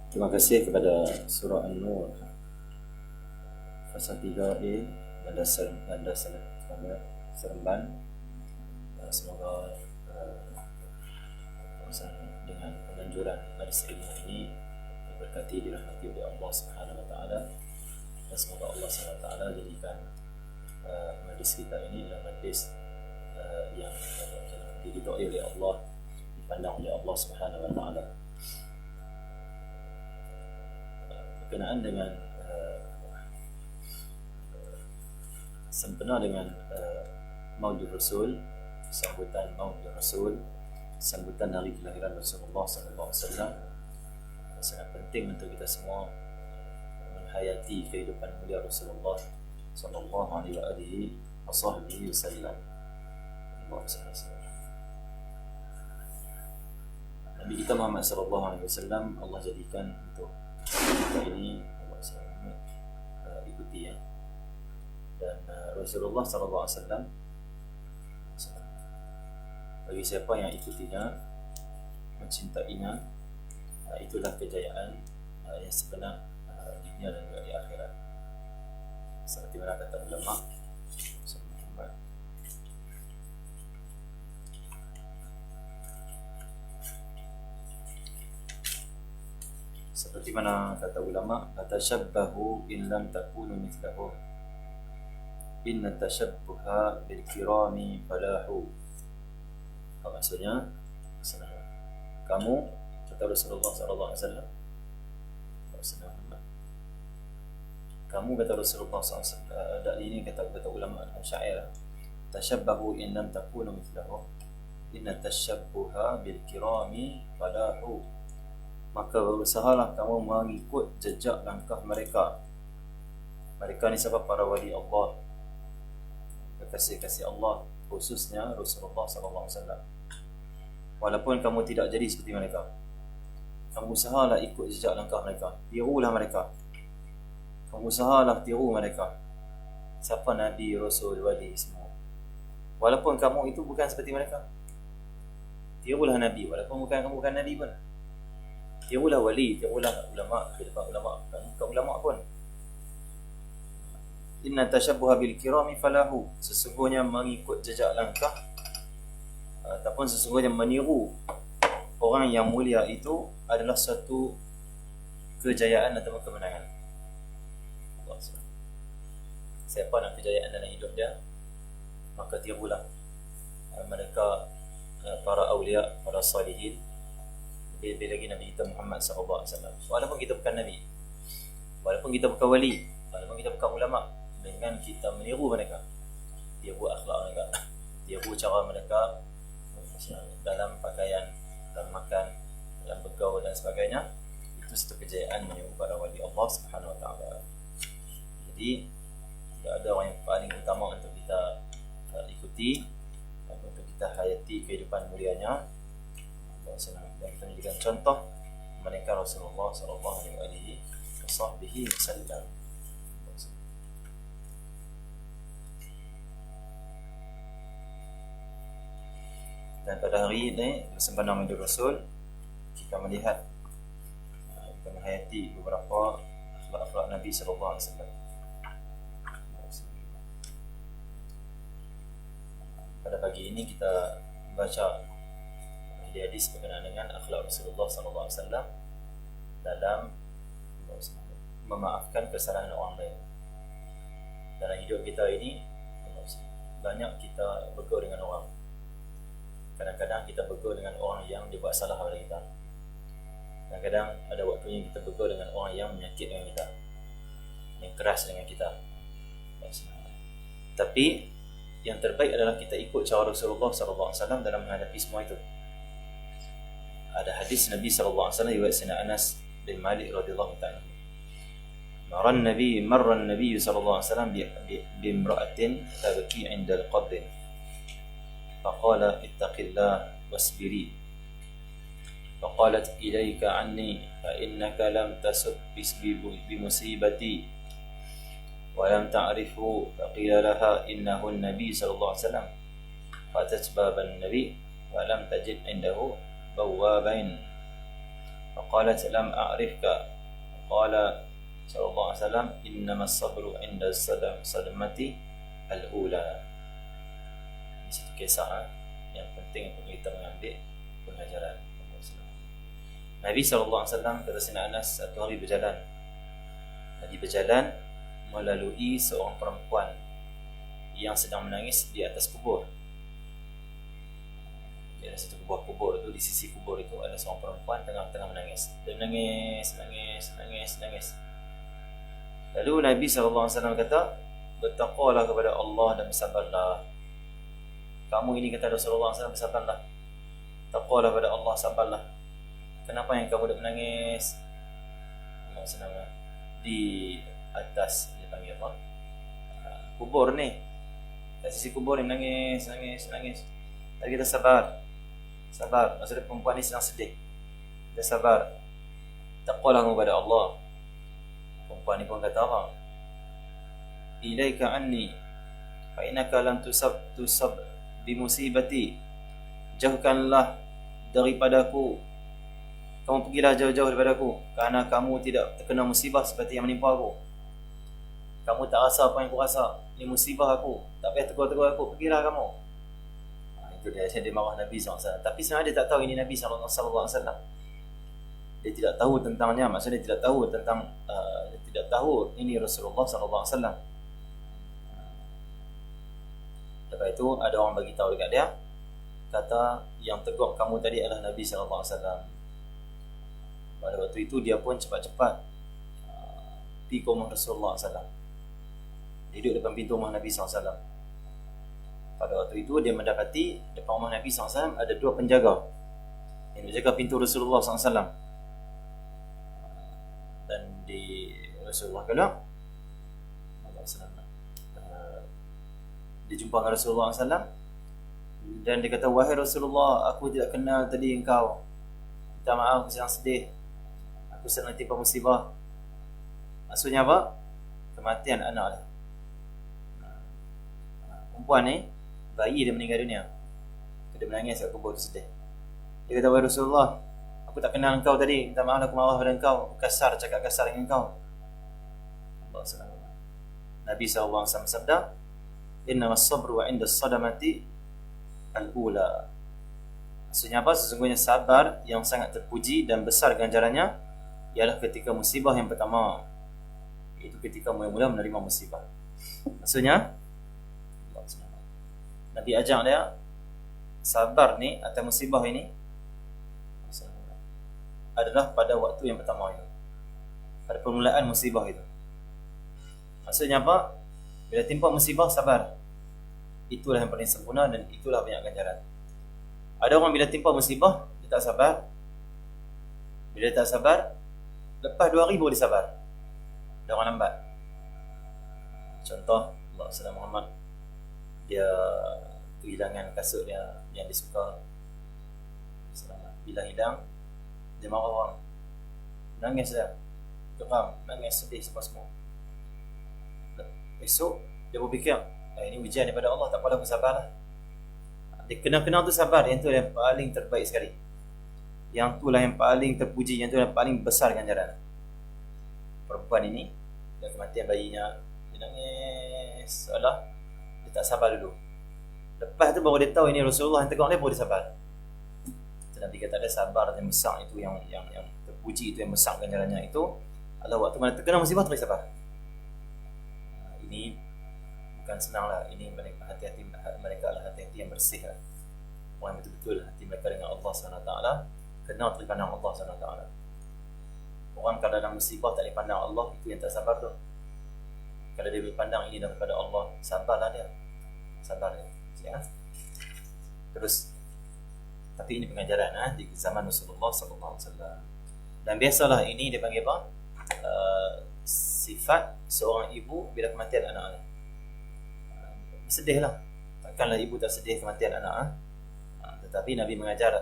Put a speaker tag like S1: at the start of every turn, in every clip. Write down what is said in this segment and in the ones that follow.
S1: Terima kasih kepada surah An-Nur pasal 3a dan Seremban. Semoga dengan penganjuran majlis ilmu ini diberkati, dirahmati oleh Allah Subhanahu Wa Taala, dan semoga Allah Subhanahu Wa Taala jadikan majlis kita ini adalah majlis yang diridhai oleh Allah, dipandang oleh Allah Subhanahu Wa Taala. Berkenaan dengan sempena dengan Maulid Rasul, sambutan Maulid Rasul, sambutan hari kelahiran Rasulullah SAW, sangat penting untuk kita semua menghayati kehidupan mulia Rasulullah sallallahu alaihi wasallam. Nabi kita Muhammad sallallahu alaihi wasallam Allah jadikan untuk kita ini ikuti ya. Dan Rasulullah sallallahu alaihi wasallam, bagi siapa yang ikutinya, mencintainya, itulah kejayaan yang sebenar di dunia dan juga di akhirat. Seperti mana kata ulama, seperti mana kata ulama, tashabbahu in lam takunu mithlahu, inna tashabbuha bil kirami falahu. Apa maksudnya? Kamu, kata Rasulullah sallallahu alaihi wasallam, kamu, kata Rasulullah SAW, dan ini kata ulama syair, tashabbahu in lam takunu mithlahu, inna tashabbuha bil kirami falahu. Maka berusahalah kamu mengikut jejak langkah mereka. Mereka ni siapa? Para wali Allah, kekasih-kasih Allah, khususnya Rasulullah SAW. Walaupun kamu tidak jadi seperti mereka, kamu usahalah ikut jejak langkah mereka, tirulah mereka. Kamu usahalah tiru mereka. Siapa Nabi, Rasul, Wali semua. Walaupun kamu itu bukan seperti mereka, tirulah Nabi. Walaupun kamu bukan Nabi pun, tirulah Wali, tirulah ulama, kehidupan ulama, bukan ulama pun. Inna tashabbuha bil kirami falahu. Sesungguhnya mengikut jejak langkah ataupun sesungguhnya meniru orang yang mulia itu adalah satu kejayaan atau kemenangan. Siapa nak kejayaan dalam hidup dia, maka tirulah mereka, para awliya, para salihin, lebih lagi Nabi kita Muhammad SAW. Walaupun kita bukan Nabi, walaupun kita bukan wali, walaupun kita bukan ulama, dengan kita meniru mereka, tiru akhlak mereka, tiru cara mereka dalam pakaian, dalam makan, dalam bergaul dan sebagainya, itu satu kejayaan meniru para wali Allah Subhanahu Wa Taala. Jadi tidak ada orang yang paling utama untuk kita ikuti, untuk kita hayati kehidupan mulianya dan kita menjadikan contoh mereka Rasulullah sallallahu alaihi wasallam. Dan pada hari ini bersempena Maulid Rasul, kita melihat, kita menghayati beberapa akhlak-akhlak Nabi sallallahu alaihi wasallam. Pada pagi ini kita membaca hadis berkenaan dengan akhlak Rasulullah SAW dalam memaafkan kesalahan orang lain. Dalam hidup kita ini banyak kita bergaul dengan orang. Kadang-kadang kita bergaul dengan orang yang dia buat salah pada kita. Kadang-kadang ada waktunya kita bergaul dengan orang yang menyakitkan kita, yang keras dengan kita. Tapi yang terbaik adalah kita ikut cara Rasulullah SAW dalam menghadapi semua itu. Ada hadis Nabi SAW riwayat Sayyidina Anas bin Malik radhiyallahu ta'ala. Marran Nabi sallallahu alaihi wasallam bi imra'atin tabki 'inda al-qabr. Faqala ittaqillah wasbiri. Faqalat ilayka 'anni fa innaka lam tasub bi musibati ولم تعرفه. فقيل لها إنه النبي صلى الله عليه وسلم. فأتت باب النبي ولم تجد عنده بوابين. فقالت لم أعرفك. قال صلى الله عليه وسلم إنما الصبر عند الصدمة الأولى. Ini satu kisah yang penting untuk kita mengambil pengajaran. Nabi SAW kata Sayyidina Anas, satu hari berjalan. Nabi berjalan melalui seorang perempuan yang sedang menangis di atas kubur. Di ada satu buah kubur itu, di sisi kubur itu ada seorang perempuan tengah-tengah menangis. Dia menangis. Lalu Nabi SAW kata, bertakwalah kepada Allah dan bersabarlah. Kamu ini, kata Rasulullah SAW, bersabarlah. Takwalah kepada Allah, sabarlah. Kenapa yang kamu dah menangis? Maksudnya di atas, dia panggil apa? Kubur ni. Di sisi kubur ni menangis. Tapi kita sabar. Maksudnya perempuan ni sedang sedih. Kita sabar. Takwalah kepada Allah. Perempuan ni pun kata apa? Ilaika anni fa innaka lam tusab bimusibati. Jauhkanlah daripadaku. Kamu pergilah jauh-jauh daripadaku, kerana kamu tidak terkena musibah seperti yang menimpa aku. Kamu tak rasa apa yang aku rasa. Ini musibah aku. Tak payah tegur-tegur aku. Pergilah kamu. Itu dia marah Nabi SAW. Tapi sebenarnya dia tak tahu ini Nabi SAW. Dia tidak tahu tentangnya. Maksudnya dia tidak tahu tentang dia tidak tahu ini Rasulullah SAW. Lepas itu ada orang bagi tahu dekat dia, kata yang tegur kamu tadi adalah Nabi SAW. Pada waktu itu dia pun cepat-cepat pergi ke rumah Rasulullah SAW. Duduk depan pintu rumah Nabi SAW. Pada waktu itu dia mendapati depan rumah Nabi SAW ada dua penjaga yang menjaga pintu Rasulullah SAW. Dan di Rasulullah keluar, dia jumpa dengan Rasulullah SAW dan dia kata, wahai Rasulullah, aku tidak kenal tadi engkau. Minta maaf, aku sedang sedih. Aku sedang timpa musibah. Maksudnya apa? Kematian anak dia. Perempuan ni, bayi dia meninggal dunia. Dia menangis kat kubur, sedih. Dia kata, wahai Rasulullah, aku tak kenal engkau tadi. Minta maaf, aku marah pada engkau. Cakap kasar dengan engkau. Nabi SAW sabda, innamas sabru 'inda as-sadamati al-ula. Maksudnya apa? Sesungguhnya sabar yang sangat terpuji dan besar ganjarannya ialah ketika musibah yang pertama, iaitu ketika mula-mula menerima musibah. Maksudnya Nabi ajak dia sabar ni atas musibah ini adalah pada waktu yang pertama itu, pada permulaan musibah itu. Maksudnya apa? Bila timpa musibah, sabar. Itulah yang paling sempurna dan itulah banyak ganjaran. Ada orang bila timpa musibah, dia tak sabar. Bila dia tak sabar, lepas 2 hari baru dia sabar. Dia orang lambat. Contoh, Allah SWT Muhammad, dia kehilangan kasut dia yang disuka. Bila hilang, dia marah orang. Nangis dia. Geram, nangis, sedih semua. Esok dia berfikir, ini ujian daripada Allah, tak apalah, bersabarlah. Dia kena-kena tu sabar. Yang tu yang paling terbaik sekali. Yang tu lah yang paling terpuji. Yang tu yang paling besar ganjaran. Perempuan ini, dan kematian bayinya, dia nangis. Alah, dia tak sabar dulu. Lepas tu baru dia tahu ini Rasulullah yang tegur dia, baru dia sabar. Nabi kata ada sabar yang besar itu, yang terpuji itu, yang besar ganjarannya itu adalah waktu mana terkena musibah terus sabar. Ini bukan senang lah. Ini mereka hati-hati, mereka adalah hati-hati yang bersih lah. Orang betul-betul hati mereka dengan Allah SWT, kenal terpandang Allah SWT. Orang kalau dalam musibah tak dipandang Allah, itu yang tak sabar tu. Kalau dia berpandang ini daripada Allah, sabarlah dia. Sabar dia. Ya? Terus, tapi ini pengajaran di zaman Rasulullah SAW. Dan biasalah ini dia panggil apa? Sifat seorang ibu bila kematian anak-anak. Sedihlah. Takkanlah ibu tak sedih kematian anak. Tetapi Nabi mengajar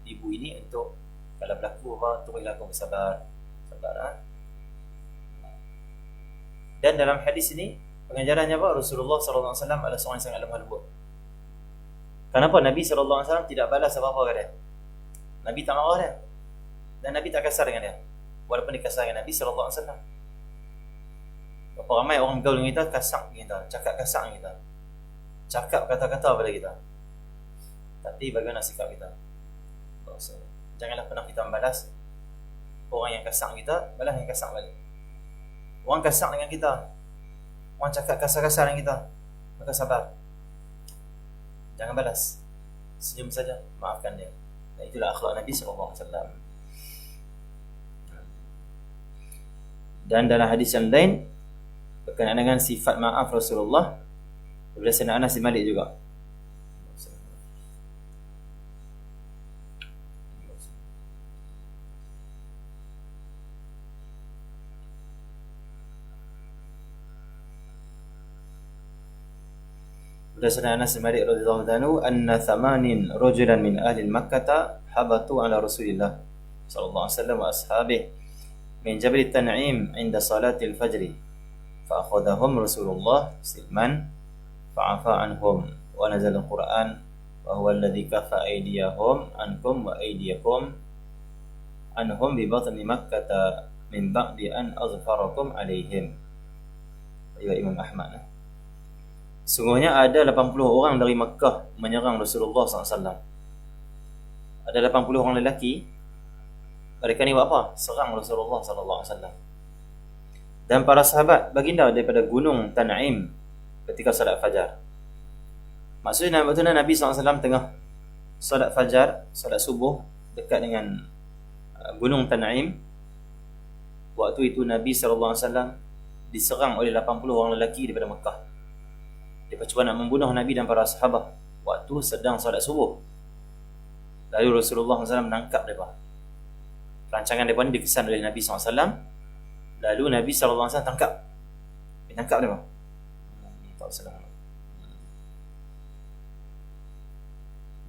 S1: ibu ini untuk kalau berlaku apa, teruslah kau bersabar. Sabar. Dan dalam hadis ini pengajarannya apa? Rasulullah SAW adalah seorang yang sangat lemah lembut. Kenapa Nabi SAW tidak balas apa-apa kepada dia? Nabi tak marah dia. Dan Nabi tak kasar dengan dia, walaupun dia kasar dengan Nabi sallallahu alaihi wasallam. Berapa ramai orang bergaul dengan kita, kasar kita, cakap kasar kita, cakap kata-kata pada kita. Tapi bagaimana sikap kita? Janganlah pernah kita membalas orang yang kasar kita, balas yang kasar balik. Orang kasar dengan kita, orang cakap kasar-kasar dengan kita, maka sabar, jangan balas, senyum saja, maafkan dia. Dan itulah akhlak Nabi SAW. Dan dalam hadis yang lain berkenaan dengan sifat maaf Rasulullah, daripada Sayyidina Anas bin Malik juga. Berdasarkan Anas bin Malik radhiyallahu anhu, anna thamanin rajulan min ahli Makkah habatu ala Rasulillah sallallahu alaihi wasallam wa ashabihi min Jabal Tan'im 'inda salatil fajr fa akhadhahum Rasulullah silman fa'afa anhum wa nazala al-Qur'an wa huwa alladhi kafa aydiyahum ankum wa aydiyakum anhum bi batni Makkah min ba'di an azfarakum alaihim. Riwayat Imam Ahmad. Sungguhnya ada 80 orang dari Makkah menyerang Rasulullah SAW. Ada 80 orang lelaki. Mereka ni buat apa? Serang Rasulullah SAW. Dan para sahabat baginda daripada gunung Tan'im ketika salat fajar. Maksudnya waktu Nabi SAW tengah salat fajar, salat subuh dekat dengan gunung Tan'im. Waktu itu Nabi SAW diserang oleh 80 orang lelaki daripada Makkah. Dia cuba nak membunuh Nabi dan para sahabat waktu sedang salat subuh. Lalu Rasulullah SAW menangkap mereka. Rancangan mereka ni dikesan oleh Nabi SAW. Lalu Nabi SAW tangkap. Dia tangkap mereka.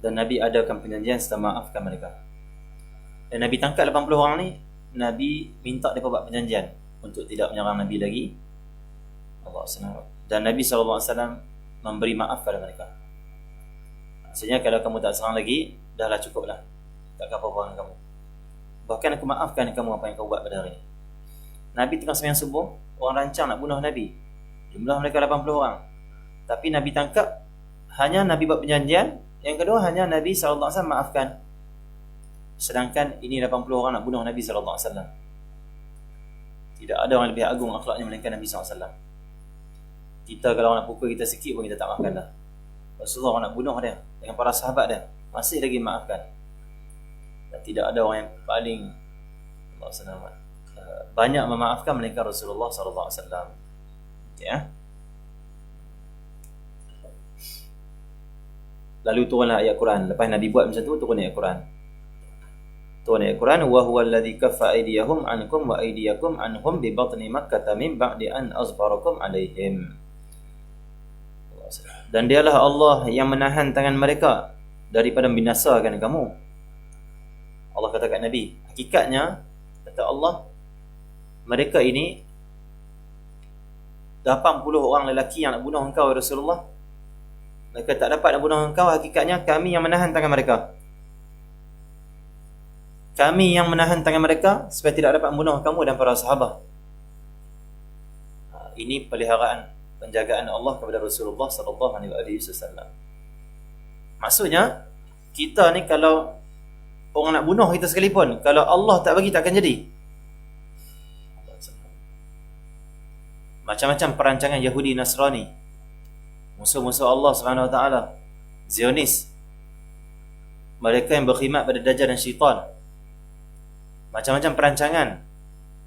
S1: Dan Nabi adakan perjanjian serta maafkan mereka. Dan Nabi tangkap 80 orang ni, Nabi minta mereka buat perjanjian untuk tidak menyerang Nabi lagi. Allah SWT. Dan Nabi SAW memberi maaf pada mereka. Maksudnya kalau kamu tak serang lagi, dahlah cukuplah, tak apa-apa dengan kamu. Bahkan aku maafkan kamu apa yang kau buat pada hari ini. Nabi tengah sembahyang subuh, orang rancang nak bunuh Nabi. Jumlah mereka 80 orang. Tapi Nabi tangkap, hanya Nabi buat perjanjian. Yang kedua, hanya Nabi SAW maafkan. Sedangkan ini 80 orang nak bunuh Nabi SAW. Tidak ada orang lebih agung akhlaknya melainkan Nabi SAW. Kita kalau orang nak pukul kita sikit pun kita tak maafkan dah. Rasulullah orang nak bunuh dia dengan para sahabat dia, masih lagi maafkan. Dan tidak ada orang yang paling banyak memaafkan melainkan Rasulullah SAW. Ya. Lalu turunlah ayat Quran. Lepas Nabi buat macam tu, turun ayat Quran. Turun ayat Quran, wa huwa alladhi kaffa aydiyahum ankum wa aydiyakum anhum bi batni Makkah min ba'di an azfarakum alaihim. Dan dialah Allah yang menahan tangan mereka daripada membinasakan kamu. Allah kata kat Nabi, hakikatnya kata Allah, mereka ini 80 orang lelaki yang nak bunuh engkau Rasulullah. Mereka tak dapat nak bunuh engkau, hakikatnya kami yang menahan tangan mereka. Kami yang menahan tangan mereka supaya tidak dapat membunuh kamu dan para sahabat. Ini peliharaan, penjagaan Allah kepada Rasulullah SAW. Maksudnya, kita ni kalau orang nak bunuh kita sekalipun, kalau Allah tak bagi, tak akan jadi. Macam-macam perancangan Yahudi Nasrani, musuh-musuh Allah SWT, Zionis, mereka yang berkhidmat pada Dajjal dan Syaitan. Macam-macam perancangan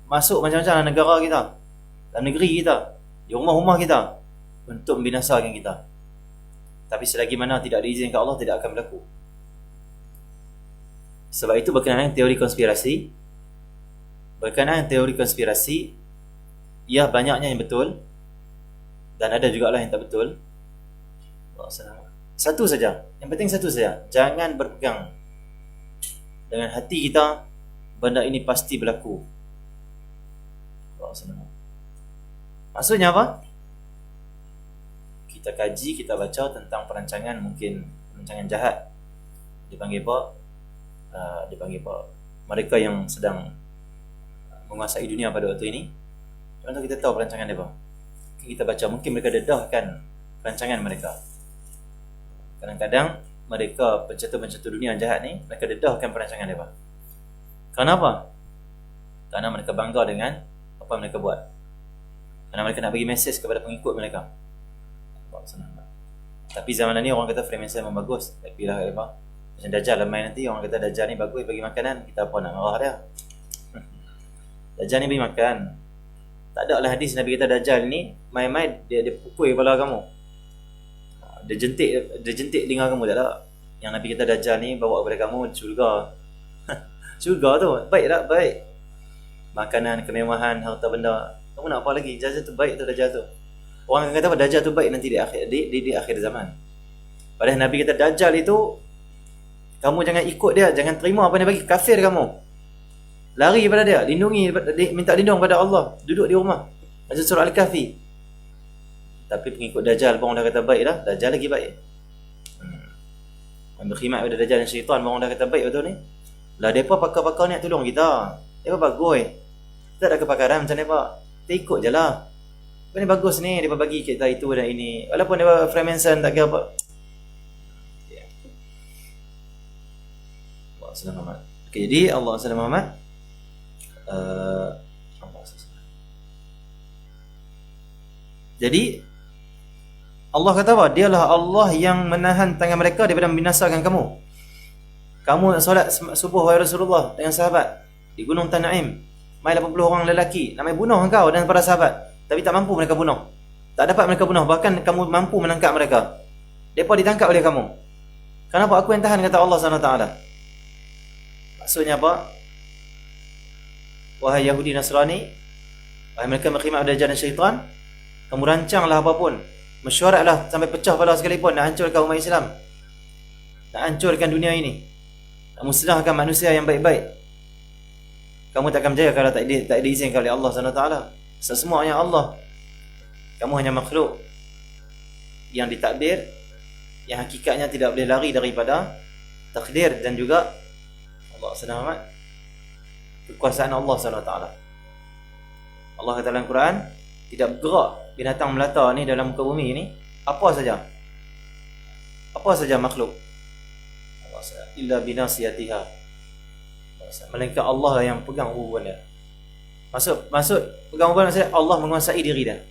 S1: masuk macam-macam dalam negara kita, dalam negeri kita, di rumah-rumah kita, untuk membinasakan kita. Tapi selagi mana tidak diizinkan Allah, tidak akan berlaku. Sebab itu berkenaan teori konspirasi, ia banyaknya yang betul dan ada juga lah yang tak betul. Satu saja, yang penting satu saja, jangan berpegang dengan hati kita benda ini pasti berlaku. Maksudnya apa? Kita kaji, kita baca tentang perancangan, mungkin perancangan jahat. Dipanggil apa? mereka yang sedang menguasai dunia pada waktu ini. Contoh kita tahu perancangan mereka. Kita baca, mungkin mereka dedahkan perancangan mereka. Kadang-kadang mereka pencetus-pencetus dunia yang jahat ni, mereka dedahkan perancangan mereka. Kenapa? Karena mereka bangga dengan apa yang mereka buat. Karena mereka nak bagi mesej kepada pengikut mereka. Tapi zaman ni orang kata frame mesej memang bagus. Tapi lah apa? Macam Dajjal main nanti, orang kata Dajjal ni bagus bagi makanan, kita apa nak marah dia. Dajjal ni bagi makan. Tak ada lah hadis Nabi kata Dajjal ni main-main dia pukul kepala kamu. Dia jentik telinga kamu, tak ada. Yang Nabi kata Dajjal ni bawa kepada kamu syurga. Syurga tu baik tak? Baik. Makanan, kemewahan, harta benda. Kamu nak apa lagi? Dajjal tu baik tu, Dajjal tu. Orang akan kata apa? Dajjal tu baik nanti di akhir zaman. Padahal Nabi kata Dajjal itu kamu jangan ikut dia, jangan terima apa yang dia bagi, kafir kamu. Lari daripada dia, lindungi, minta lindung pada Allah, duduk di rumah. Macam surah Al-Kahfi. Tapi pengikut Dajjal pun dah kata baik dah, Dajjal lagi baik. Yang berkhidmat pada Dajjal dan syaitan pun dah kata baik betul ni. Lah depa pakar-pakar ni nak tolong kita. Depa bagus. Kita ada kepakaran macam ni pak. Kita ikut je lah. Apa ni bagus ni, depa bagi kita itu dan ini. Walaupun depa Freemason tak kira apa. Allah Subhanahu Wa Taala. Okey, jadi Allah Subhanahu Wa Taala jadi Allah kata apa? Dialah Allah yang menahan tangan mereka daripada membinasakan kamu. Kamu nak solat subuh wahai Rasulullah dengan sahabat di Gunung Tanaim. Mai 80 orang lelaki nak mai bunuh engkau dan para sahabat, tapi tak mampu mereka bunuh. Tak dapat mereka bunuh, bahkan kamu mampu menangkap mereka. Depa ditangkap oleh kamu. Kenapa aku yang tahan, kata Allah Subhanahu Wa Taala. Maksudnya apa? Wahai Yahudi Nasrani, wahai mereka berkhidmat pada Dajjal dan syaitan, kamu rancanglah apapun, mesyuaratlah sampai pecah pala sekalipun nak hancurkan umat Islam, nak hancurkan dunia ini, nak musnahkan manusia yang baik-baik. Kamu takkan berjaya kalau tak diizinkan oleh Allah SWT. Semuanya Allah. Kamu hanya makhluk yang ditakdir, yang hakikatnya tidak boleh lari daripada takdir dan juga Allah SWT, kekuasaan Allah SWT. Allah kata dalam Quran, tidak bergerak binatang melata ni dalam muka bumi ni, apa saja makhluk, illa binasiyatiha, melainkan Allah lah yang pegang hubungan dia. Maksud pegang hubungan maksudnya Allah menguasai diri dia.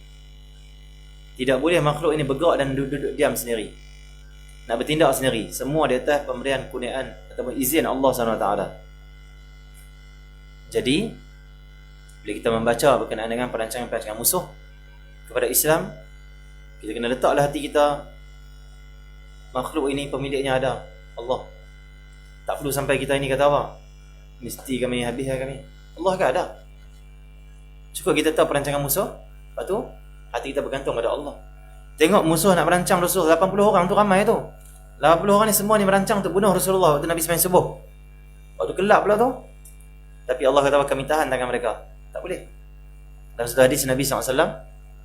S1: Tidak boleh makhluk ini bergerak dan duduk diam sendiri, nak bertindak sendiri. Semua di atas pemberian kurniaan atau izin Allah SWT. Jadi bila kita membaca berkenaan dengan perancangan-perancangan musuh kepada Islam, kita kena letaklah hati kita, makhluk ini pemiliknya ada Allah. Tak perlu sampai kita ini kata apa, mesti kami habiskan kami. Allah kan ada. Cukup kita tahu perancangan musuh, lepas tu hati kita bergantung pada Allah. Tengok musuh nak merancang Rasulullah, 80 orang tu ramai tu. 80 orang ni semua ni merancang untuk bunuh Rasulullah waktu Nabi sembahyang subuh. Waktu gelap pula tu. Tapi Allah kata kami tahan tangan mereka. Tak boleh. Dalam satu hadis Nabi SAW,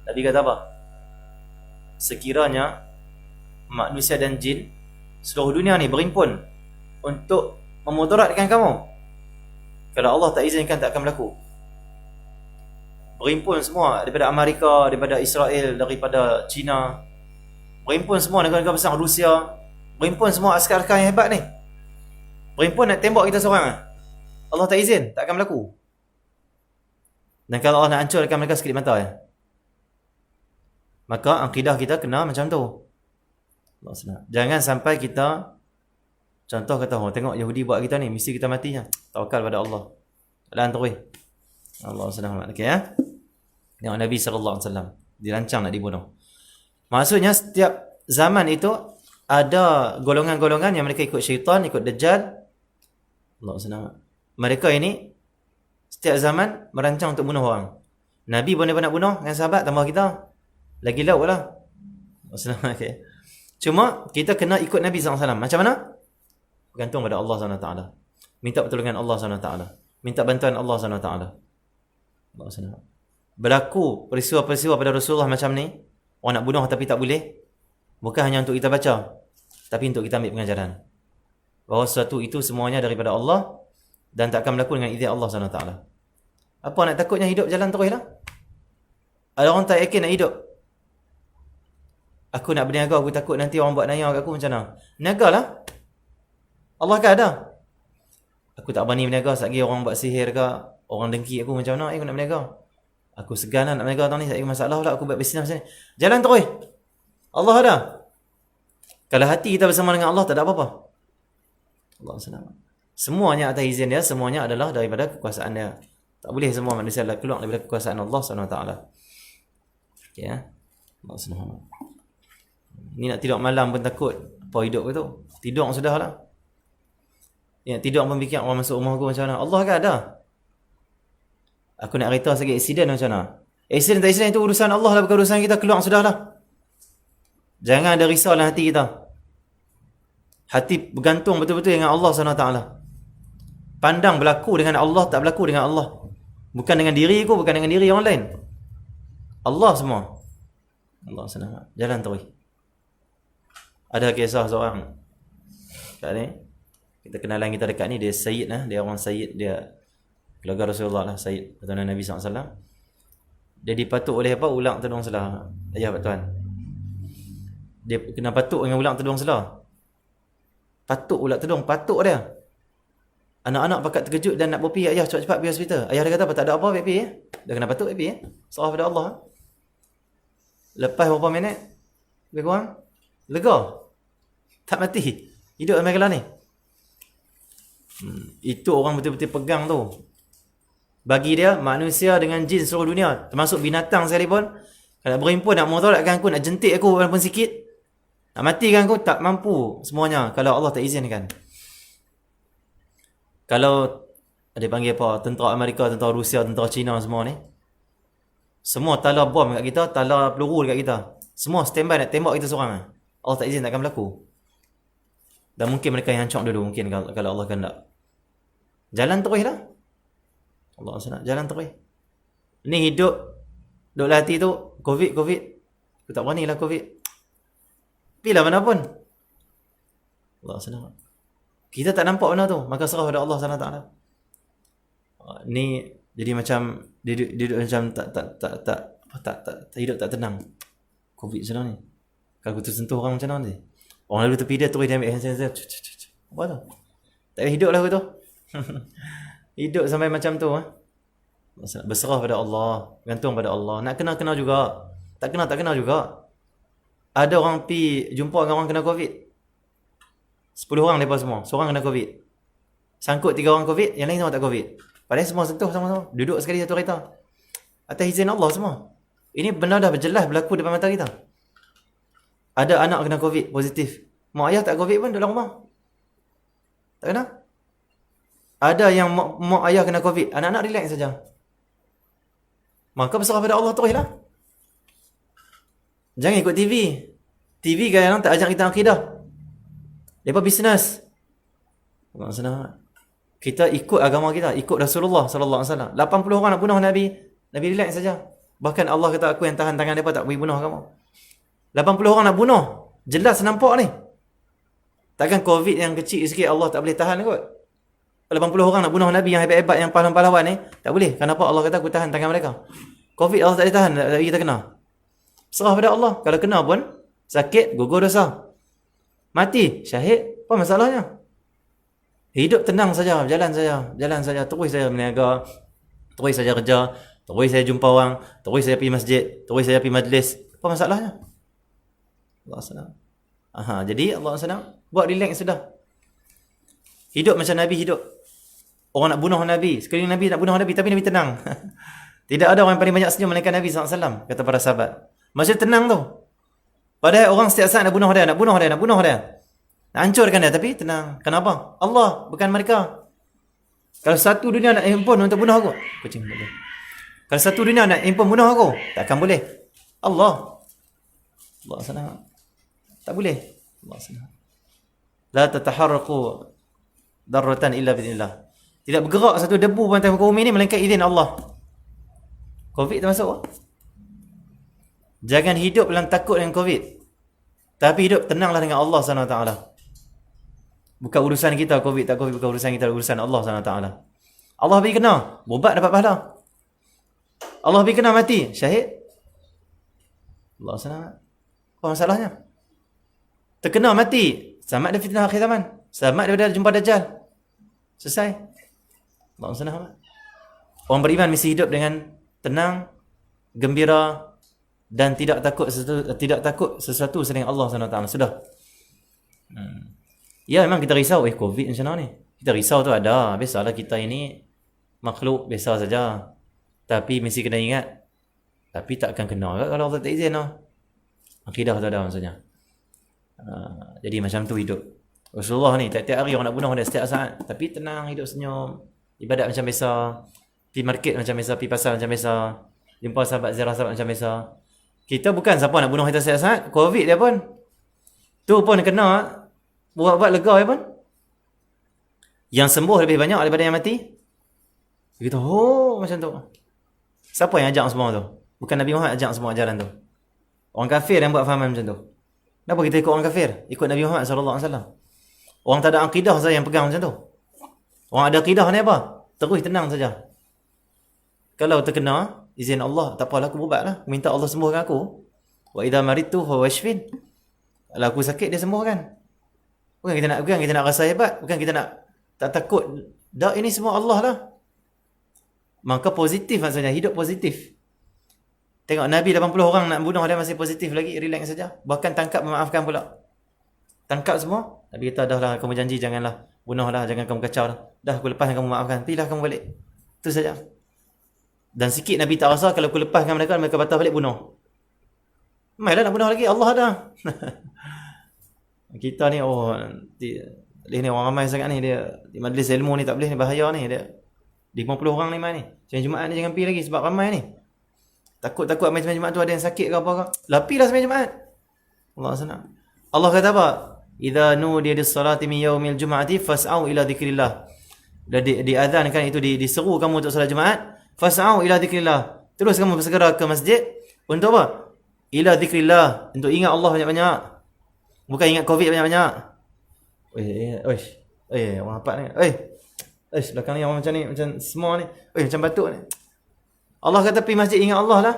S1: Nabi kata apa? Sekiranya manusia dan jin seluruh dunia ni berimpun untuk memudaratkan kamu, kalau Allah tak izinkan tak akan berlaku. Berimpun semua daripada Amerika, daripada Israel, daripada China, berimpun semua negara-negara besar, Rusia, berimpun semua askar-askar yang hebat ni, berimpun nak tembak kita seorang. Allah tak izin, tak akan berlaku. Dan kalau Allah nak hancurkan mereka sekelip mata maka akidah kita kena macam tu. Jangan sampai kita contoh kata, tengok Yahudi buat kita ni, mesti kita matinya. Tawakal pada Allah. Dan terus Allah SWT. Okay, ya? Tengok Nabi SAW dirancang nak dibunuh. Maksudnya setiap zaman itu ada golongan-golongan yang mereka ikut syaitan, ikut Dajjal. Allah SWT. Mereka ini setiap zaman merancang untuk bunuh orang. Nabi pun dia nak bunuh dengan sahabat, tambah kita lagi lauk lah. Okay. Cuma kita kena ikut Nabi SAW. Macam mana? Bergantung pada Allah SWT. Minta pertolongan Allah SWT. Minta bantuan Allah SWT. Berlaku peristiwa-peristiwa pada Rasulullah macam ni, orang nak bunuh tapi tak boleh, bukan hanya untuk kita baca, tapi untuk kita ambil pengajaran bahawa sesuatu itu semuanya daripada Allah, dan tak akan berlaku dengan izin Allah SWT. Apa nak takutnya, hidup jalan terus lah. Ada orang tak yakin nak hidup. Aku nak berniaga, aku takut nanti orang buat naya kat aku, macam mana? Niaga lah. Allah kan ada. Aku tak berani berniaga, satgi orang buat sihir ke, orang dengki aku, macam mana aku nak berniaga? Aku segan lah nak berniaga tahun ni, satgi masalah pula aku buat bisnes macam ni. Jalan terus. Allah ada. Kalau hati kita bersama dengan Allah, tak ada apa-apa. Allah SWT. Semuanya atas izin dia, semuanya adalah daripada kekuasaan dia. Tak boleh semua manusia keluar daripada kekuasaan Allah SWT. Okay, ya? Allah SWT. Ni nak tidur malam pun takut. Apa hidup ke tu? Tidur sudah lah. Ya, tidur pun fikir orang masuk rumah aku macam mana. Allah kan ada. Aku nak cerita sikit aksiden macam mana. Aksiden tak aksiden itu urusan Allah lah, bukan urusan kita. Keluar sudah lah. Jangan ada risau dalam hati kita. Hati bergantung betul-betul dengan Allah SWT. Pandang berlaku dengan Allah, tak berlaku dengan Allah. Bukan dengan diri aku, bukan dengan diri orang lain. Allah semua. Allah SWT. Jalan terus. Ada kisah seorang kat ni, kita kenalan kita dekat ni, dia Sayyid lah. Dia orang Sayyid, dia keluarga Rasulullah lah, Sayyid keturunan Nabi SAW. Dia dipatuk oleh apa? Ulang tudung selah. Ayah Pak Tuan. Dia kena patuk dengan ulang tudung selah. Patuk ulang tudung, patuk dia. Anak-anak pakat terkejut dan nak berpi, ayah cepat-cepat pergi hospital. Ayah dia kata apa, tak ada apa, pergi ya. Dia kena patuk, pergi ya. Serah pada Allah. Lepas berapa minit, lebih kurang, lega. Tak mati. Hidup sampai kelar ni. Itu orang betul-betul pegang tu. Bagi dia, manusia dengan jin seluruh dunia, termasuk binatang sekalipun, kalau berhimpun nak mudaratkan aku, nak jentik aku walaupun sikit, nak matikan aku, tak mampu semuanya kalau Allah tak izinkan. Kalau dia panggil apa, tentera Amerika, tentera Rusia, tentera China semua ni, semua tala bom kat kita, tala peluru dekat kita, semua standby nak tembak kita seorang. Allah tak izin, takkan berlaku. Dan mungkin mereka yang hancur dulu, mungkin kalau Allah kehendak. Jalan terus lah. Allah SWT, jalan terus. Ni hidup duk hati tu, Covid. Aku tak berani lah Covid. Pilih mana pun. Allah SWT. Kita tak nampak benda tu, maka serah pada Allah SWT. Ni jadi macam dia macam tak hidup tak tenang. Covid macam ni. Kalau aku tersentuh orang macam mana ni? Orang lalu tepi dia terus dia ambil hand sanitizer. Apa tu? Tak boleh hidup lah aku tu. Hidup sampai macam tu. Berserah pada Allah, gantung pada Allah. Nak kena juga. Tak kena juga. Ada orang pi jumpa dengan orang kena Covid. 10 orang mereka semua. Seorang kena Covid. Sangkut 3 orang Covid, yang lain semua tak Covid. Padahal semua sentuh sama-sama. Duduk sekali satu kereta. Atas izin Allah semua. Ini benda dah berjelas berlaku depan mata kita. Ada anak kena Covid positif. Mak ayah tak Covid pun dalam rumah. Tak kena. Ada yang mak ayah kena Covid, anak-anak relax saja. Maka berserah pada Allah terus lah. Jangan ikut TV. TV kadang-kadang tak ajak kita akidah. Mereka bisnes. Kita ikut agama kita, ikut Rasulullah SAW. 80 orang nak bunuh Nabi, Nabi relax saja. Bahkan Allah kata, aku yang tahan tangan mereka, tak boleh bunuh kamu. 80 orang nak bunuh. Jelas nampak ni. Takkan Covid yang kecil sikit Allah tak boleh tahan kot. 80 orang nak bunuh Nabi yang hebat-hebat, yang pahlawan-pahlawan ni, tak boleh. Kenapa Allah kata aku tahan tangan mereka? Covid Allah tak boleh tahan, tak kita kena. Serah pada Allah. Kalau kena pun, sakit, gugur dosa. Mati, syahid, apa masalahnya? Hidup tenang saja, jalan saja, terus saya berniaga, terus saja kerja, terus saya jumpa orang, terus saya pergi masjid, terus saya pergi majlis. Apa masalahnya? Allah SWT. Jadi Allah SWT buat relax sudah. Hidup macam Nabi hidup. Orang nak bunuh Nabi, sekali Nabi nak bunuh Nabi, tapi Nabi tenang. Tidak ada orang yang paling banyak senyum melainkan Nabi SAW, kata para sahabat. Macam tenang tu. Padahal orang setiap saat nak bunuh dia. Nak hancurkan dia, tapi tenang. Kenapa? Allah, bukan mereka. Kalau satu dunia nak himpun untuk bunuh aku, kucing boleh. Kalau satu dunia nak himpun bunuh aku, takkan boleh. Allah SWT. Tak boleh. Allah SWT. La tataharraqu darratan illa bi'idhnillah. Tidak bergerak satu debu pun atas muka bumi ni melainkan izin Allah. Covid termasuk. Jangan hidup dalam takut dengan Covid. Tapi hidup tenanglah dengan Allah SWT. Bukan urusan kita COVID tak COVID, bukan urusan kita, urusan Allah SWT. Allah bagi kena, berubat dapat pahala. Allah bagi kena mati, syahid. Allah SWT. Apa masalahnya? Terkena mati, selamat dari fitnah akhir zaman, selamat daripada jumpa Dajjal. Selesai. Allah SWT. Orang beriman mesti hidup dengan tenang, gembira dan tidak takut sesuatu selain Allah SWT. Sudah. Ya, memang kita risau, COVID macam mana ni? Kita risau tu ada. Biasalah, kita ini makhluk biasa saja. Tapi mesti kena ingat, tapi takkan kena kalau Allah tak izin lah. Akidah tu ada maksudnya. Jadi macam tu hidup Rasulullah ni. Tiap-tiap hari orang nak bunuh dia setiap saat, tapi tenang, hidup senyum, ibadat macam biasa, pergi market macam biasa, pergi pasar macam biasa, jumpa sahabat, ziarah sahabat macam biasa. Kita bukan siapa nak bunuh kita setiap saat. COVID dia pun tu pun kena buat lega ya pun. Yang sembuh lebih banyak daripada yang mati. Begitu. Macam tu. Siapa yang ajak semua tu? Bukan Nabi Muhammad ajak semua ajaran tu. Orang kafir yang buat fahaman macam tu. Kenapa kita ikut orang kafir? Ikut Nabi Muhammad SAW. Orang tak ada akidah saja yang pegang macam tu. Orang ada akidah ni apa? Terus tenang saja. Kalau terkena, izin Allah, tak apalah, aku berubat lah. Minta Allah sembuhkan aku. Wa idza maridtu fa washfin. Kalau aku sakit, dia sembuhkan. Bukan kita nak rasa hebat, bukan kita nak tak takut. Dah, ini semua Allah lah. Maka positif maksudnya, hidup positif. Tengok Nabi 80 orang nak bunuh dia masih positif lagi, relax saja. Bahkan tangkap memaafkan pula. Tangkap semua, Nabi kata dah lah, kamu janji janganlah bunuhlah, jangan kamu kacau dah. Dah, aku lepaskan kamu, maafkan. Pergilah kamu balik. Itu saja. Dan sikit Nabi tak rasa kalau aku lepaskan mereka batal balik bunuh. Mainlah nak bunuh lagi, Allah ada. Kita ni ni orang ramai sangat ni, dia di majlis ilmu ni tak boleh ni, bahaya ni. Dia 50 orang ni mai ni. Macam Jumaat ni jangan pergi lagi sebab ramai ni. Takut ambil sembahyang Jumaat tu ada yang sakit ke apa ke. Lapilah sembahyang Jumaat. Allah senang. Allah kata apa? Idza nudiya lis-salati min yaumil jum'ati fas'au ila dzikrillah. Dah diazankan itu, diseru kamu untuk solat Jumaat, fas'au ila dzikrillah. Terus kamu bersegera ke masjid untuk apa? Ila dzikrillah, untuk ingat Allah banyak-banyak. Bukan ingat COVID banyak-banyak. Orang apa ni? Belakang ni orang macam ni, macam semua ni. Macam batuk ni. Allah kata pergi masjid ingat Allah lah.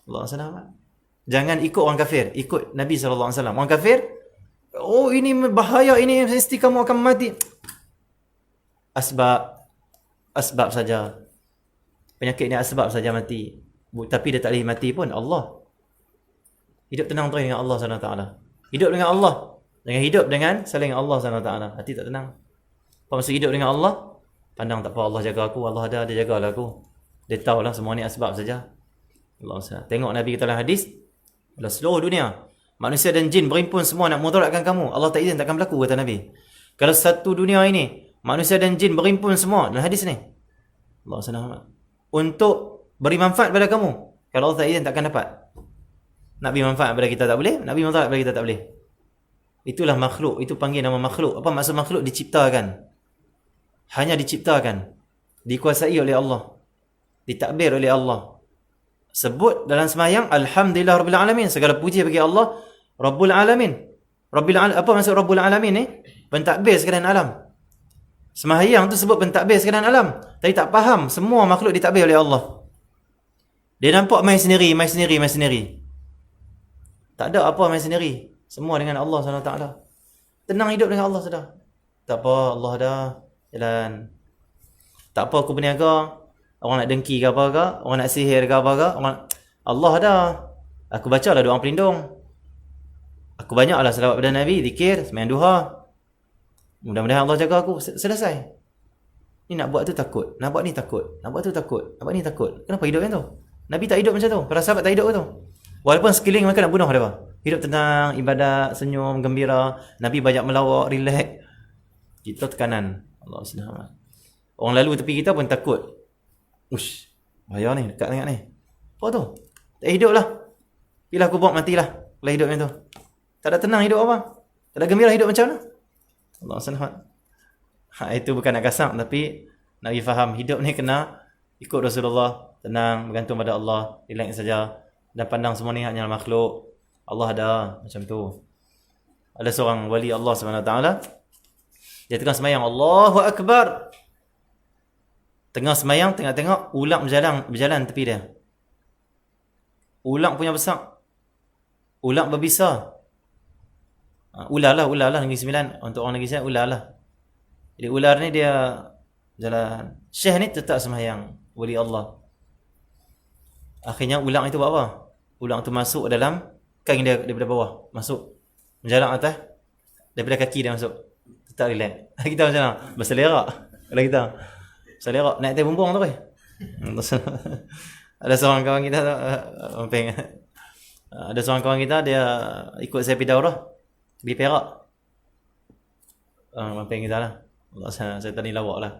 S1: Allah SWT. Jangan ikut orang kafir, ikut Nabi SAW. Orang kafir, ini bahaya, ini mesti kamu akan mati. Asbab saja. Penyakit ni asbab saja mati. Tapi dia tak boleh mati pun Allah. Hidup tenang terus dengan Allah SWT. Hidup dengan Allah. Jangan hidup dengan selain Allah SWT. Hati tak tenang. Apa maksud hidup dengan Allah? Pandang tak apa, Allah jaga aku, Allah ada, dia jagalah aku. Dia tahulah semua ni asbab saja. Allah SWT. Tengok Nabi kata dalam hadis, kalau seluruh dunia, manusia dan jin berimpun semua nak mudaratkan kamu, Allah tak izin, takkan berlaku, kata Nabi. Kalau satu dunia ini, manusia dan jin berimpun semua, dalam hadis ni, Allah SWT, untuk beri manfaat pada kamu, kalau Allah tak izin, takkan dapat. Nak beri manfaat pada kita tak boleh, nak beri manfaat pada kita tak boleh. Itulah makhluk, itu panggil nama makhluk. Apa maksud makhluk? Diciptakan. Hanya diciptakan. Dikuasai oleh Allah. Ditakbir oleh Allah. Sebut dalam sembahyang, Alhamdulillah Rabbil Alamin. Segala puji bagi Allah Rabbul Alamin. Apa maksud Rabbul Alamin ni? Pentadbir sekalian alam. Sembahyang tu sebut pentadbir sekalian alam. Tapi tak faham, semua makhluk ditakbir oleh Allah. Dia nampak main sendiri. Tak ada apa main sendiri. Semua dengan Allah SWT. Tenang hidup dengan Allah sudah. Tak apa, Allah dah jalan. Tak apa aku berniaga. Orang nak dengki ke apa ke, orang nak sihir ke apa ke, Allah dah. Aku baca lah doa pelindung. Aku banyaklah selawat pada Nabi, zikir, sembahyang duha. Mudah-mudahan Allah jaga aku. Selesai. Ni nak buat tu takut, nak buat ni takut, nak buat tu takut, nak buat ni takut. Kenapa hidup macam tu? Nabi tak hidup macam tu. Para sahabat tak hidup macam tu. Walaupun sekeliling mereka nak bunuh dia. Hidup tenang, ibadat, senyum, gembira. Nabi banyak melawak, relax. Kita tekanan. Allah SWT. Orang lalu tepi kita pun takut. Ush, bahaya ni, dekat sangat ni. Apa tu? Tak hidup lah. Pilah kubur, matilah. Kalau hidup macam tu. Tak ada tenang hidup apa? Tak ada gembira hidup macam mana? Allah SWT. Itu bukan nak kasar, tapi nak pergi faham. Hidup ni kena ikut Rasulullah. Tenang, bergantung pada Allah. Relax saja. Dan pandang semua ni hanya makhluk. Allah ada. Macam tu. Ada seorang wali Allah SWT. Dia tengah semayang, Allahu Akbar. Tengah semayang, tengok ular berjalan tepi dia. Ular punya besar. Ular berbisa. Ular lah Negeri Sembilan. Untuk orang Negeri Sembilan, ular lah. Jadi ular ni dia jalan. Syekh ni tetap semayang, wali Allah. Akhirnya ular itu buat apa? Ular itu masuk dalam kain dia daripada bawah. Masuk. Menjalan atas. Daripada kaki dia masuk. Tetap relax. Kita macam mana? Berselerak. Kalau kita berselerak. Naik atas bumbung tu. Ada seorang kawan kita tu. Ada seorang kawan kita, dia ikut saya pergi daurah. Di Perak. Mamping kita lah. Saya tadi lawak lah.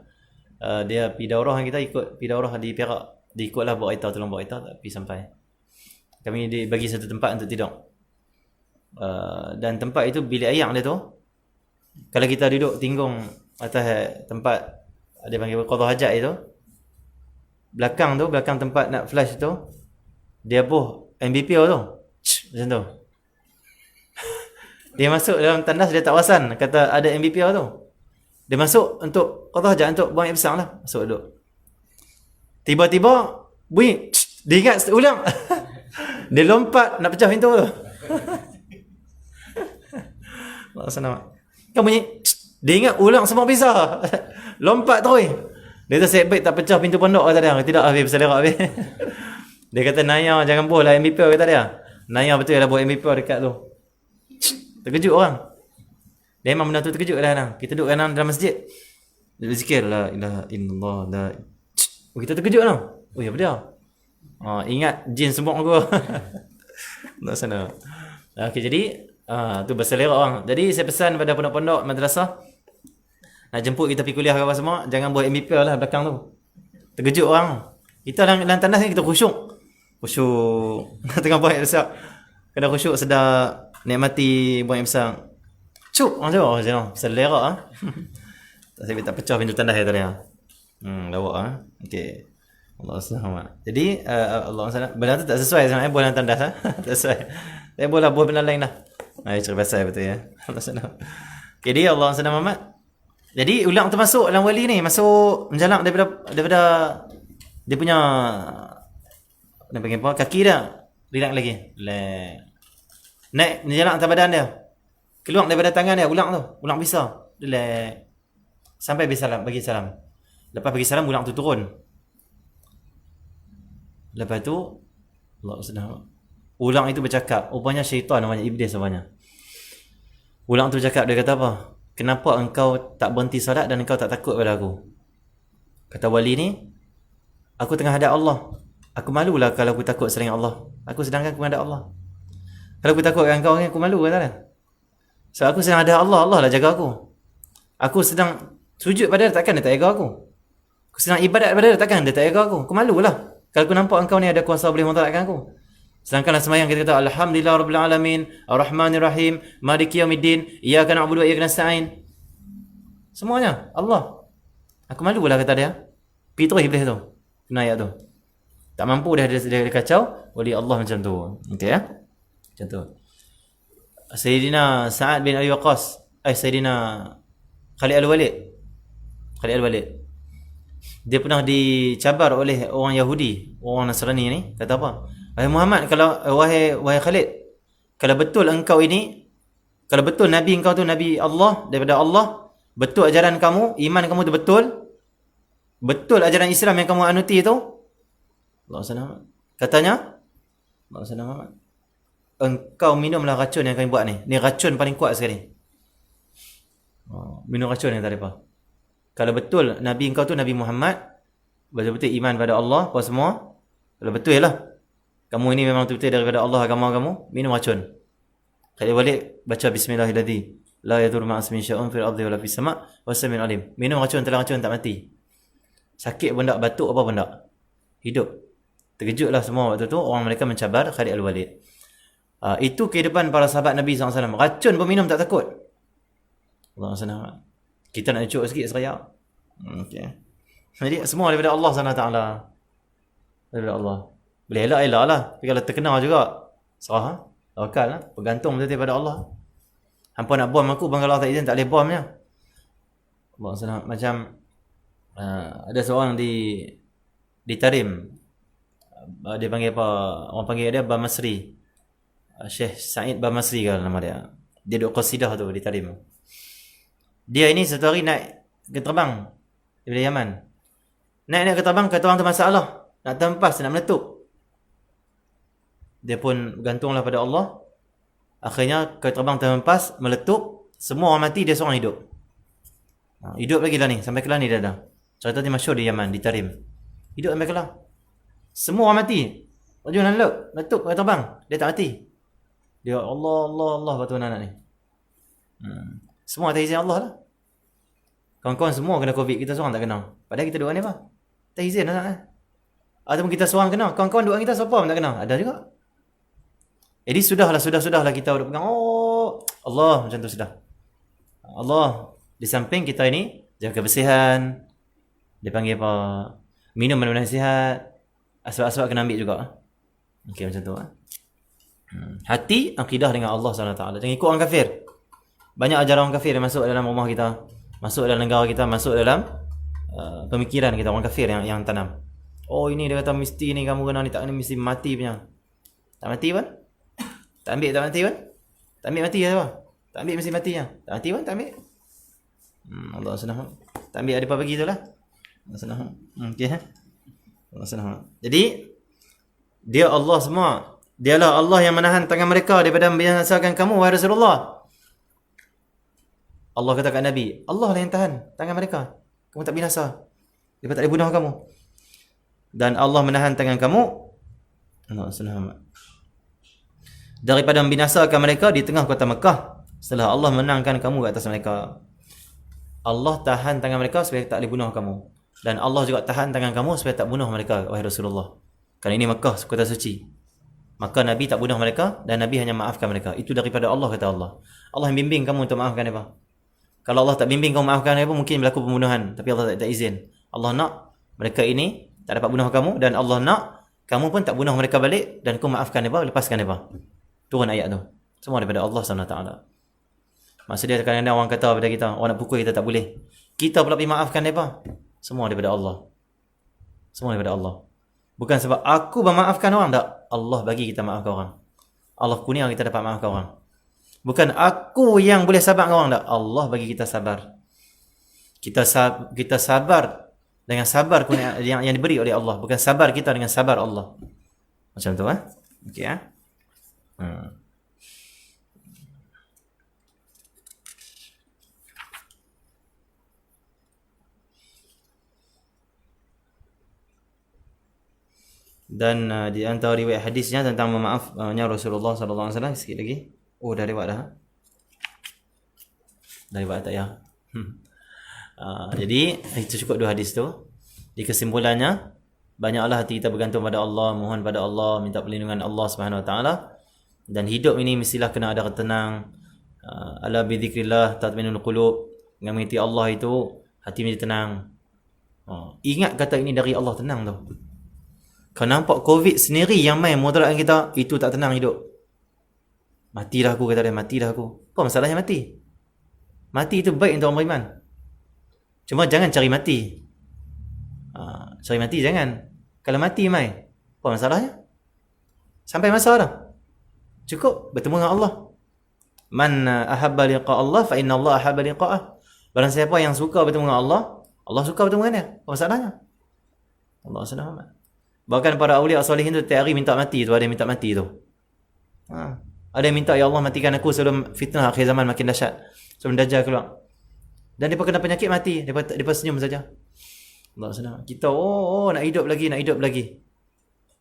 S1: Dia pergi daurah, kita ikut pergi daurah di Perak. Dia ikutlah bawa kereta, tolong bawa kereta. Tapi sampai. Kami bagi satu tempat untuk tidur. Dan tempat itu bilik air dia tu. Kalau kita duduk tinggung atas tempat dia panggil qadha hajat itu, belakang tempat nak flash tu, dia buh MBPO tu. Macam tu. Dia masuk dalam tandas, dia tak perasan kata ada MBPO tu. Dia masuk untuk qadha hajat, untuk buang air besar lah. Masuk duduk. Tiba-tiba bunyi, dia ingat ulang. Dia lompat nak pecah pintu tu. Allah senang. Kan bunyi, dia ingat ulang semua pisah. Lompat terus. Dia tu sebab tak pecah pintu pondok kata dia. Tidak, habis berselerak habis. Dia kata, Naya jangan buh lah MBPO kata dia. Naya betul lah buat MBPO dekat tu. Terkejut orang. Dia memang benda tu terkejut lah. Kita duduk dalam masjid. Dia berzikir, la ilaha illallah, la. Kita terkejut lah. Oh ya betul. Ingat jin semua aku. Tak sana. Okey, jadi tu berselerak orang. Jadi saya pesan pada pondok-pondok madrasah, nak jemput kita pergi kuliah ke apa semua, jangan buat MBPO lah belakang tu. Terkejut orang. Kita dalam tandas ni kita khusyuk. Tengah buat yang besar. Kena khusyuk, sedar, nikmati buat yang besar. Cuk, macam mana? Berselerak tak pecah pintu tandas tadi. Lawak okey. Allah SWT. Jadi Allah SWT, benda tu tak sesuai sama buat dalam tandas tak sesuai. Saya boleh buat benda lain lah. Cerita pasal betul ya. Allah SWT. Okay, dia Allah SWT Muhammad. Jadi ulang tu masuk dalam wali ni, masuk menjalang daripada dia punya apa panggil apa, kaki dia relax lagi. Naik menjalang atas badan dia. Keluar daripada tangan dia ulang tu, ulang besar. Relax. Sampai bagi salam. Lepas bagi salam ulang tu turun. Lepas tu Allah SWT, ulang itu bercakap, rupanya syaitan namanya, iblis namanya. Ulang tu bercakap, dia kata apa? Kenapa engkau tak berhenti solat dan engkau tak takut pada aku? Kata wali ni, aku tengah hadap Allah. Aku malulah kalau aku takut selain Allah. Aku sedangkan aku hadap Allah. Kalau aku takut dengan kau, aku malu kata dia. So aku sedang hadap Allah, Allah lah jaga aku. Aku sedang sujud pada dia, takkan dia tak jaga aku. Aku sedang ibadat pada dia, takkan dia tak jaga aku. Aku malulah kalau aku nampak engkau ni ada kuasa boleh mudaratkan aku. Sedangkan semayang kita kata Alhamdulillah Rabbil Alamin Ar-Rahmanir Rahim Maliki Yawmiddin Iyyaka na'budu wa iyyaka nasta'in. Semuanya Allah. Aku malu lah kata dia. Pergi terus iblis tu. Kena ayat tu. Tak mampu dia kacau. Wali Allah macam tu. Okey ya. Macam tu. Sayyidina Sa'ad bin Abi Waqqas. Sayyidina Khalid Al-Walid. Dia pernah dicabar oleh orang Yahudi, orang Nasrani ni, kata apa? Wahai Muhammad, kalau wahai Khalid, kalau betul engkau ini, kalau betul nabi engkau tu nabi Allah daripada Allah, betul ajaran kamu, iman kamu tu betul ajaran Islam yang kamu anuti itu, Allah SWT katanya, Allah SWT, engkau minumlah racun yang kami buat ni. Ni racun paling kuat sekali. Minum racun yang tadi apa? Kalau betul nabi engkau tu Nabi Muhammad, betul-betul iman pada Allah apa semua, kalau betul lah kamu ini memang betul-betul daripada Allah agama kamu, minum racun. Khalid balik baca bismillahirrahmanirrahim. La yadur ma'asmin sya'un fil ardi wala fis sama' was-sami'ul alim. Minum racun, telan racun tak mati. Sakit pun tak, batuk apa pun tak. Hidup. Terkejutlah semua waktu tu orang mereka mencabar Khalid Al-Walid. Itu kehidupan para sahabat Nabi SAW. Racun pun minum tak takut. Allah SWT. Kita nak cucuk sikit seraya. Okey. Jadi semua daripada Allah SWT. Daripada Allah. Boleh elak lah. Tapi kalau terkena juga, serah. Tawakal lah. Bergantung betul-betul pada Allah. Hampa nak bom aku, bang kalau Allah tak izin tak boleh bomnya. Allah SWT. Macam ada seorang di Tarim, dia panggil apa, orang panggil dia Bamasri, Syekh Said Bamasri kan nama dia. Dia duduk qasidah tu di Tarim. Dia ini satu hari naik ke terbang daripada Yaman. Naik ke terbang, kata orang tu masalah, nak tempas, nak meletup. Dia pun bergantunglah pada Allah. Akhirnya ke terbang terhempas, meletup, semua orang mati, dia seorang hidup. Hidup lagi lah ni, sampai kelah ni dia dah. Cerita ni masyhur di Yaman, di Tarim. Hidup sampai kelah. Semua orang mati. Rajul nak letup ke terbang, dia tak mati. Dia Allah, Allah, Allah, batu anak ni. Semua atas izin Allah lah. Kawan-kawan semua kena COVID, kita seorang tak kena. Padahal kita dua ni apa? Tak izin lah. Ataupun kita seorang kena, kawan-kawan dua kita siapa pun tak kena. Ada juga. Jadi sudahlah kita udah pegang, oh Allah, macam tu sudah. Allah di samping kita ini jaga kebersihan. Dia panggil apa? Minum benar-benar sihat. Asbab-asbab kena ambil juga. Okey, macam tu. Hati akidah dengan Allah SWT. Jangan ikut orang kafir. Banyak ajaran orang kafir yang masuk dalam rumah kita, masuk dalam negara kita, masuk dalam pemikiran kita, orang kafir yang tanam. Oh ini dia kata mesti ni kamu kena ni, tak ni mesti mati punya. Tak mati pun? Tak ambil tak mati pun? Tak ambil mati apa? Tak ambil mesti matinya. Tak mati pun tak ambil. Allah SWT. Tak ambil ada apa bagi tu lah. Allah SWT. Okey. Allah SWT. Jadi dia Allah semua. Dialah Allah yang menahan tangan mereka daripada membinasakan kamu, wahai Rasulullah. Allah kata kat Nabi, Allah lah yang tahan tangan mereka. Kamu tak binasa. Dia tak boleh bunuh kamu. Dan Allah menahan tangan kamu, Allah SWT, daripada membinasakan mereka di tengah kota Mekah setelah Allah menangkan kamu ke atas mereka. Allah tahan tangan mereka supaya tak boleh bunuh kamu. Dan Allah juga tahan tangan kamu supaya tak bunuh mereka, wahai Rasulullah. Kerana ini Mekah, kota suci. Maka Nabi tak bunuh mereka dan Nabi hanya maafkan mereka. Itu daripada Allah, kata Allah. Allah yang bimbing kamu untuk maafkan mereka. Kalau Allah tak bimbing kamu maafkan mereka, mungkin berlaku pembunuhan. Tapi Allah tak izin. Allah nak mereka ini tak dapat bunuh kamu, dan Allah nak kamu pun tak bunuh mereka balik, dan kamu maafkan mereka, lepaskan mereka. Turun ayat tu. Semua daripada Allah SWT. Maksudnya kadang-kadang orang kata pada kita, orang nak pukul kita tak boleh. Kita pula pergi maafkan mereka. Semua daripada Allah. Semua daripada Allah. Bukan sebab aku memaafkan orang, tak. Allah bagi kita maafkan orang. Allah kurnia kita dapat maafkan orang. Bukan aku yang boleh sabar dengan orang, tak. Allah bagi kita sabar. Kita sabar dengan sabar yang diberi oleh Allah. Bukan sabar kita dengan sabar Allah. Macam tu Okey Dan di antara riwayat hadisnya tentang memaafnya Rasulullah sallallahu alaihi wasallam, sikit lagi. Oh, dah lewat dah. Dah lewat tak ya? Jadi itu cukup dua hadis tu. Di kesimpulannya, banyaklah hati kita bergantung pada Allah, mohon pada Allah, minta perlindungan Allah Subhanahu Wa Taala. Dan hidup ini mestilah kena ada ketenang. Ala bi dzikrillah tatma'innul qulub. Dengan mengikuti Allah itu hati menjadi tenang. Ingat kata ini dari Allah, tenang tu. Kau nampak COVID sendiri yang main mudaratkan kita, itu tak tenang hidup. Matilah aku, kata dia, matilah aku. Apa masalahnya mati? Mati itu baik untuk orang beriman. Cuma jangan cari mati. Cari mati jangan. Kalau mati mai, apa masalahnya? Sampai masa dah. Cukup bertemu dengan Allah. Man ahabba liqa Allah fa inna Allah ahabba liqa'ah. Barang siapa yang suka bertemu dengan Allah, Allah suka bertemu dengan dia. Apa masalahnya? Allah SWT. Bahkan para awliya salihin tu tiap hari minta mati tu, ada yang minta mati tu. Ada yang minta, ya Allah matikan aku sebelum fitnah akhir zaman makin dahsyat, sebelum Dajjal keluar. Dan dia kena penyakit mati, dia senyum saja. Allah SWT. Kita nak hidup lagi.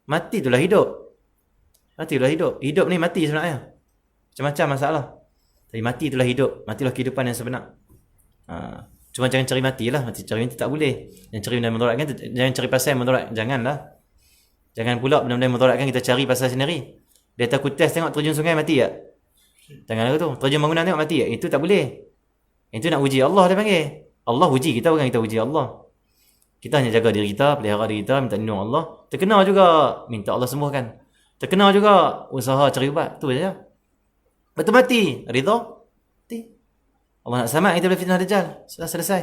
S1: Mati itulah hidup. Hidup ni mati sebenarnya. Macam-macam masalah. Tapi mati itulah hidup. Matilah kehidupan yang sebenar. Cuma jangan cari matilah. Cari mati tak boleh. Jangan cari benda mudaratkan. Jangan cari pasal yang mudarat. Janganlah. Jangan pula benda-benda mudaratkan kita cari pasal sendiri. Dia takut test tengok terjun sungai mati tak? Janganlah tu. Terjun bangunan tengok mati tak? Itu tak boleh. Itu nak uji Allah dia panggil. Allah uji kita, bukan kita uji Allah. Kita hanya jaga diri kita, pelihara diri kita, minta lindung Allah. Terkena juga, minta Allah sembuhkan. Terkena juga, usaha cari ubat. Tu saja. Betul mati. Ridha? Mati. Allah nak selamat kita dari fitnah Dajjal. Sudah selesai.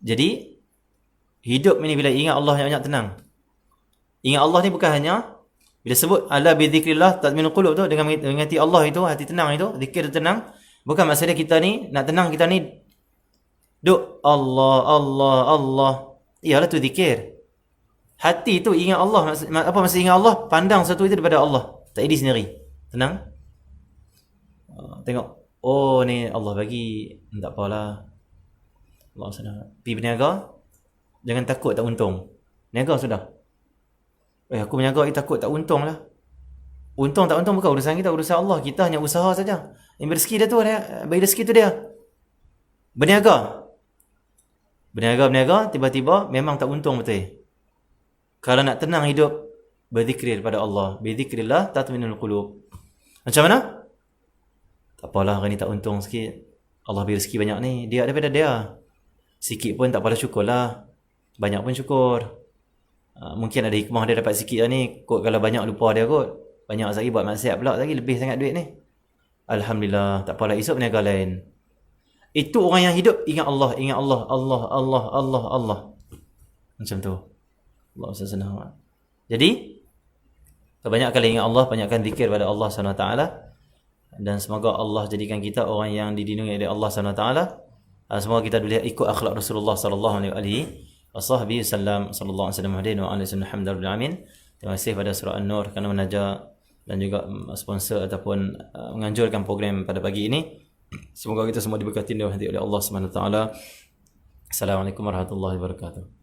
S1: Jadi hidup ini bila ingat Allah yang banyak tenang. Ingat Allah ni bukan hanya bila sebut ala bi dzikrillah tatma'innul qulub tu, dengan mengingati Allah itu hati tenang, itu zikir tenang. Bukan maksudnya kita ni nak tenang, kita ni duk Allah Allah Allah. Iyalah tu zikir. Hati tu ingat Allah. Apa maksud ingat Allah? Pandang satu itu daripada Allah, tak diri sendiri. Tenang. Tengok, oh ni Allah bagi, tak apalah. Allah senang. Pergi berniaga, jangan takut tak untung. Niaga sudah. Aku berniaga ni takut tak untung lah. Untung tak untung bukan urusan kita, urusan Allah. Kita hanya usaha saja. Yang rezeki dia tu, bagi rezeki tu dia. Berniaga, tiba-tiba memang tak untung betul. Kalau nak tenang hidup, berzikir kepada Allah. Bizikrillah tatma'innul qulub. Macam mana? Tak apalah, hari ni tak untung sikit. Allah beri rezeki banyak ni, dia daripada dia. Sikit pun tak apalah, syukurlah. Banyak pun syukur. Mungkin ada hikmah dia dapat sikit lah ni. Kot kalau banyak lupa dia kot. Banyak lagi buat maksiat pula lagi, lebih sangat duit ni. Alhamdulillah, tak apalah, esok berniaga lain. Itu orang yang hidup ingat Allah, ingat Allah, Allah, Allah, Allah, Allah. Macam tu. Allah senang. Jadi banyak kali ingat Allah, banyakkan zikir pada Allah SWT. Dan semoga Allah jadikan kita orang yang dilindungi oleh Allah SWT. Semoga kita boleh ikut akhlak Rasulullah sallallahu alaihi wasallam sallallahu alaihi wasallam. Terima kasih pada Surah An-Nur kerana menaja dan juga sponsor ataupun menganjurkan program pada pagi ini. Semoga kita semua diberkati oleh Allah SWT. Assalamualaikum warahmatullahi wabarakatuh.